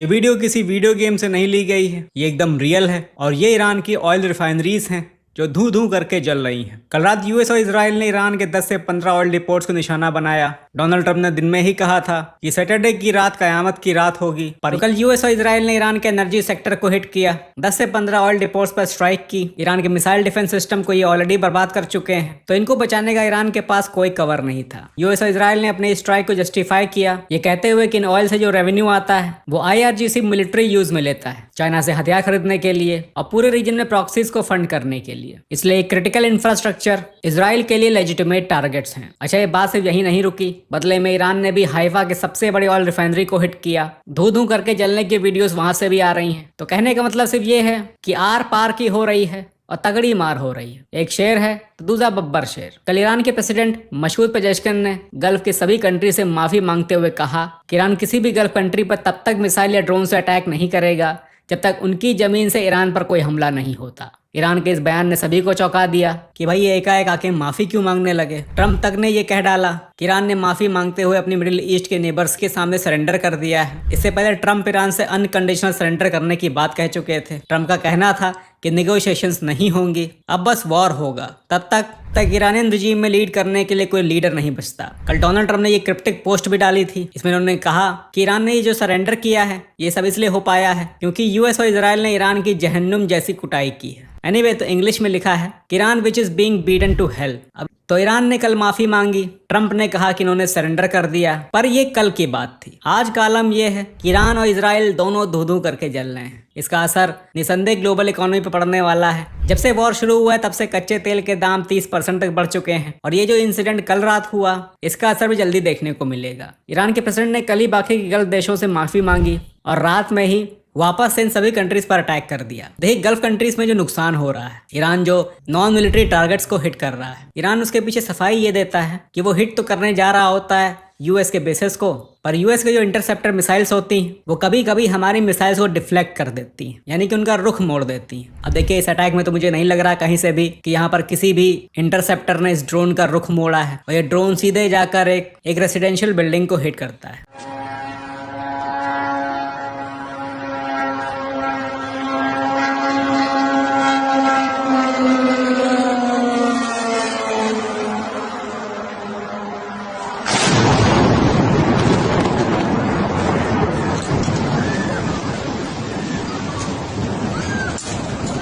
ये वीडियो किसी video game से नहीं ली गई है, ये एकदम रियल है और ये ईरान की ऑयल रिफाइनरीज हैं जो धू धू करके जल रही हैं। कल रात यूएस और इसराइल ने ईरान के 10 से 15 ऑयल डिपोट्स को निशाना बनाया। डोनाल्ड ट्रंप ने दिन में ही कहा था कि सैटरडे की रात कयामत की रात होगी, पर कल यूएस और इसराइल ने ईरान के एनर्जी सेक्टर को हिट किया। 10 से 15 ऑयल डिपोट्स पर स्ट्राइक की। ईरान के मिसाइल डिफेंस सिस्टम को ये ऑलरेडी बर्बाद कर चुके हैं, तो इनको बचाने का ईरान के पास कोई कवर नहीं था। यूएस और इसराइल ने अपने स्ट्राइक को जस्टिफाई किया, ये कहते हुए कि इन ऑयल से जो रेवेन्यू आता है वो IRGC मिलिट्री यूज में लेता है, चाइना से हथियार खरीदने के लिए और पूरे रीजन में प्रॉक्सीज को फंड करने के लिए। इसलिए क्रिटिकल इंफ्रास्ट्रक्चर इजराइल के लिए लेजिटिमेट टारगेट्स हैं। अच्छा, ये बात सिर्फ यही नहीं रुकी, बदले में ईरान ने भी हाइफा के सबसे बड़ी ऑयल रिफाइनरी को हिट किया। धू धू करके जलने की वीडियोस वहां से भी आ रही हैं। तो कहने का मतलब सिर्फ ये है कि आर पार की हो रही है और तगड़ी मार हो रही है। एक शेर है तो दूसरा बब्बर शेर। कल ईरान के प्रेसिडेंट मसूद पेजेश्किन ने गल्फ के सभी कंट्री से माफी मांगते हुए कहा कि ईरान किसी भी गल्फ कंट्री पर तब तक मिसाइल या ड्रोन से अटैक नहीं करेगा जब तक उनकी जमीन से ईरान पर कोई हमला नहीं होता। ईरान के इस बयान ने सभी को चौंका दिया कि भाई ये एकाएक आके माफी क्यों मांगने लगे। ट्रंप तक ने ये कह डाला कि ईरान ने माफी मांगते हुए अपनी मिडिल ईस्ट के नेबर्स के सामने सरेंडर कर दिया है। इससे पहले ट्रंप ईरान से अनकंडीशनल सरेंडर करने की बात कह चुके थे। ट्रंप का कहना था कि नेगोशिएशंस नहीं होंगी, अब बस वॉर होगा। तब तक ईरानियन रिजीम में लीड करने के लिए कोई लीडर नहीं बचता। कल डोनाल्ड ट्रंप ने ये क्रिप्टिक पोस्ट भी डाली थी। इसमें उन्होंने कहा कि ईरान ने ये जो सरेंडर किया है ये सब इसलिए हो पाया है क्योंकि यूएस और इसराइल ने ईरान की जहन्नुम जैसी कुटाई की है। एनीवे, तो इंग्लिश में लिखा है कि Iran which is being beaten to hell. अब तो ईरान ने कल माफी मांगी, ट्रंप ने कहा कि इन्होंने सरेंडर कर दिया, पर ये कल की बात थी। आज का आलम यह है कि ईरान और इसराइल दोनों धू धू करके जल रहे हैं। इसका असर निसंदेह ग्लोबल इकोनॉमी पर पड़ने वाला है। जब से वॉर शुरू हुआ है तब से कच्चे तेल के दाम 30% तक बढ़ चुके हैं और ये जो इंसिडेंट कल रात हुआ इसका असर भी जल्दी देखने को मिलेगा। ईरान के प्रेसिडेंट ने कल ही बाकी के गल्फ देशों से माफी मांगी और रात में ही वापस से इन सभी कंट्रीज पर अटैक कर दिया। देखिए, गल्फ कंट्रीज में जो नुकसान हो रहा है, ईरान जो नॉन मिलिट्री टारगेट्स को हिट कर रहा है, ईरान उसके पीछे सफाई ये देता है कि वो हिट तो करने जा रहा होता है यूएस के बेसेस को, पर यूएस के जो इंटरसेप्टर मिसाइल्स होती हैं वो कभी कभी हमारी मिसाइल्स को डिफ्लेक्ट कर देती हैं, यानी कि उनका रुख मोड़ देती हैं। अब देखिए, इस अटैक में तो मुझे नहीं लग रहा कहीं से भी कि यहाँ पर किसी भी इंटरसेप्टर ने इस ड्रोन का रुख मोड़ा है और ये ड्रोन सीधे जाकर एक रेसिडेंशियल बिल्डिंग को हिट करता है।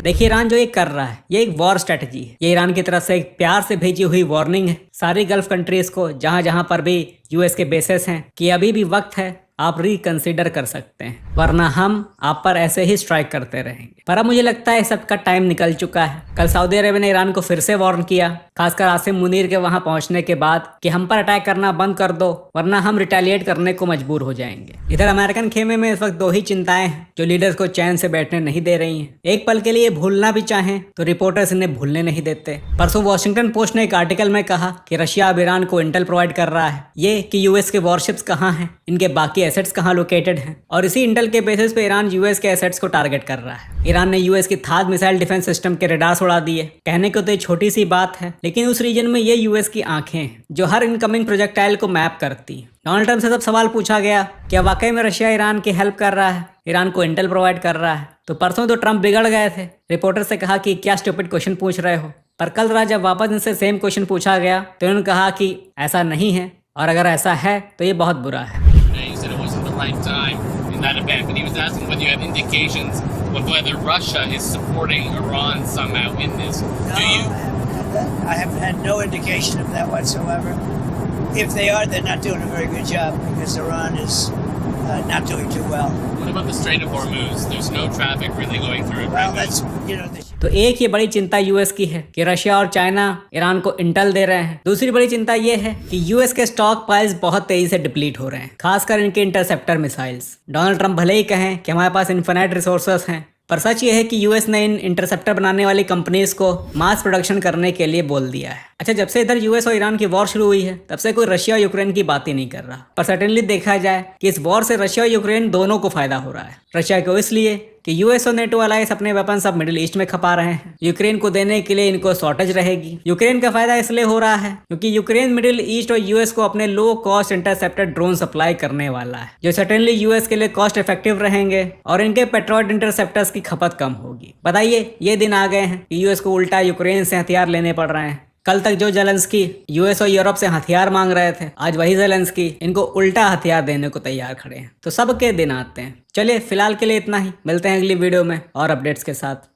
देखिए, ईरान जो ये कर रहा है ये एक वॉर स्ट्रेटजी है। ये ईरान की तरफ से एक प्यार से भेजी हुई वार्निंग है सारी गल्फ कंट्रीज को जहां जहां पर भी यूएस के बेसेस हैं कि अभी भी वक्त है, आप रिकंसिडर कर सकते हैं, वरना हम आप पर ऐसे ही स्ट्राइक करते रहेंगे। पर अब मुझे लगता है सबका टाइम निकल चुका है। कल सऊदी अरेबिया ने ईरान को फिर से वार्न किया, खासकर आसिम मुनीर के वहां पहुंचने के बाद, कि हम पर अटैक करना बंद कर दो वरना हम रिटेलिएट करने को मजबूर हो जाएंगे। इधर अमेरिकन खेमे में इस वक्त दो ही चिंताएं हैं जो लीडर्स को चैन से बैठने नहीं दे रही हैं। एक पल के लिए भूलना भी चाहें तो रिपोर्टर्स इन्हें भूलने नहीं देते। परसों वॉशिंगटन पोस्ट ने एक आर्टिकल में कहा कि रशिया अब ईरान को इंटेल प्रोवाइड कर रहा है, ये कि यूएस के वॉरशिप्स कहाँ हैं, इनके बाकी एसेट्स कहाँ लोकेटेड हैं, और इसी इंटेल के बेसिस पे ईरान यूएस के एसेट्स को टारगेट कर रहा है। ईरान ने यूएस की थाद मिसाइल डिफेंस सिस्टम के रडार्स उड़ा दिए। कहने को तो ये छोटी सी बात है, लेकिन उस रीजन में ये यूएस की आंखें हैं जो हर इनकमिंग प्रोजेक्टाइल को मैप करती हैं। डोनाल्ड ट्रंप से सब सवाल पूछा गया क्या वाकई में रशिया ईरान की हेल्प कर रहा है, ईरान को इंटेल प्रोवाइड कर रहा है, तो परसों तो ट्रंप बिगड़ गए थे। रिपोर्टर से कहा कि क्या स्टूपिड क्वेश्चन पूछ रहे हो, पर कल रात जब वापस इनसे सेम क्वेश्चन पूछा गया तो उन्होंने कहा कि ऐसा नहीं है, और अगर ऐसा है तो ये बहुत बुरा है। That event, but he was asking whether you have indications of whether Russia is supporting Iran somehow in this. No, Do you? I have had no indication of that whatsoever. If they are, they're not doing a very good job because Iran is not doing too well. What about the Strait of Hormuz? There's no traffic really going through it Well, right now. that's तो एक ये बड़ी चिंता US की है कि Russia और China Iran को इंटेल दे रहे हैं। दूसरी बड़ी चिंता ये है कि यूएस के स्टॉक पाइल्स बहुत तेजी से डिप्लीट हो रहे हैं, खासकर इनके इंटरसेप्टर मिसाइल्स। डोनाल्ड ट्रंप भले ही कहें कि हमारे पास इन्फिनाइट रिसोर्सेस हैं, पर सच ये है कि यूएस ने इन इंटरसेप्टर बनाने वाली कंपनीज को मास प्रोडक्शन करने के लिए बोल दिया है। अच्छा, जब से इधर यूएस और ईरान की वॉर शुरू हुई है तब से कोई रशिया और यूक्रेन की बात ही नहीं कर रहा, पर सर्टेनली देखा जाए कि इस वॉर से रशिया और यूक्रेन दोनों को फायदा हो रहा है। रशिया को इसलिए कि यूएस और नेटो अलायंस अपने वेपन्स अब मिडिल ईस्ट में खपा रहे हैं। यूक्रेन को देने के लिए इनको शॉर्टेज रहेगी। यूक्रेन का फायदा इसलिए हो रहा है क्योंकि यूक्रेन मिडिल ईस्ट और यूएस को अपने low cost interceptor drone supply करने वाला है, जो सर्टेनली यूएस के लिए कॉस्ट इफेक्टिव रहेंगे और इनके पेट्रोइड इंटरसेप्टर्स की खपत कम होगी। बताइए, ये दिन आ गए हैं कि यूएस को उल्टा यूक्रेन से हथियार लेने पड़ रहे हैं। कल तक जो जेलेंस्की यूएस और यूरोप से हथियार मांग रहे थे, आज वही जेलेंस्की इनको उल्टा हथियार देने को तैयार खड़े हैं। तो सबके दिन आते हैं। चलिए फिलहाल के लिए इतना ही, मिलते हैं अगली वीडियो में और अपडेट्स के साथ।